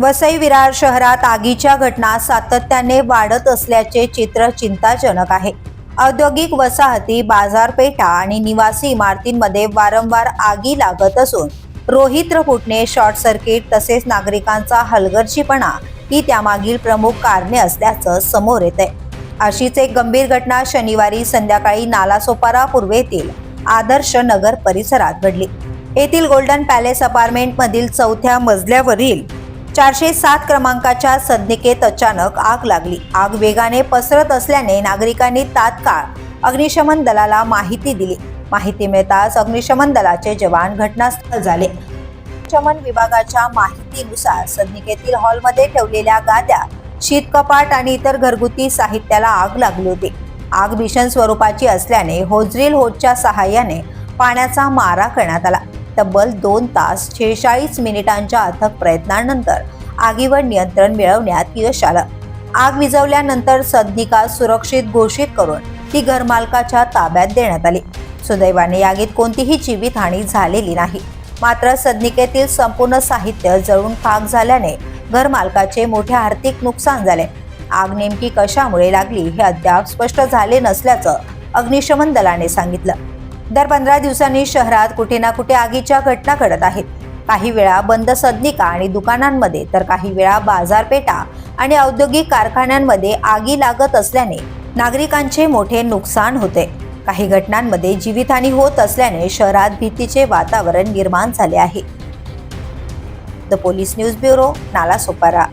वसई विरार शहरात आगीच्या घटना सातत्याने वाढत असल्याचे चित्र चिंताजनक आहे। औद्योगिक वसाहती, बाजारपेठा आणि निवासी इमारतींमध्ये वारंवार आगी लागत असून रोहित्र फुटणे, शॉर्ट सर्किट तसेच नागरिकांचा हलगर्जीपणा ही त्यामागील प्रमुख कारणे असल्याचं समोर येतंय। अशीच एक गंभीर घटना शनिवारी संध्याकाळी नालासोपारा पूर्वेतील आदर्श नगर परिसरात घडली। येथील गोल्डन पॅलेस अपार्टमेंटमधील 4थ्या मजल्यावरील 407 क्रमांकाच्या सदनिकेत अचानक आग लागली। आग वेगाने पसरत असल्याने नागरिकांनी तात्काळ अग्निशमन दलाला माहिती दिली। माहिती मिळताच अग्निशमन दलाचे जवान घटनास्थळी झाले। अग्निशमन विभागाच्या माहितीनुसार सदनिकेतील हॉलमध्ये ठेवलेल्या गाद्या, शीत कपाट आणि इतर घरगुती साहित्याला आग लागली होती। आग भीषण स्वरूपाची असल्याने होजरील होजच्या सहाय्याने पाण्याचा मारा करण्यात आला। तब्बल 2 तास 46 मिनिटांच्या अथक प्रयत्नानंतर आगीवर नियंत्रण मिळवण्यात यश आलं। आग विझवल्यानंतर सदनिका सुरक्षित घोषित करून ती घरमालकाच्या ताब्यात देण्यात आली। सुदैवाने आगीत कोणतीही जीवितहानी झालेली नाही। मात्र सदनिकेतील संपूर्ण साहित्य जळून खाक झाल्याने घरमालकाचे मोठे आर्थिक नुकसान झाले। आग नेमकी कशामुळे लागली हे अद्याप स्पष्ट झाले नसल्याचं अग्निशमन दलाने सांगितलं। दर 15 दिवसांनी शहरात कुठे ना कुठे आगीच्या घटना घडत आहेत। काही वेळा बंद सदनिका आणि दुकानांमध्ये तर काही वेळा बाजारपेठा आणि औद्योगिक कारखान्यांमध्ये आगी लागत असल्याने नागरिकांचे मोठे नुकसान होते। काही घटनांमध्ये जीवितहानी होत असल्याने शहरात भीतीचे वातावरण निर्माण झाले आहे। The police news bureau, Nalasopara.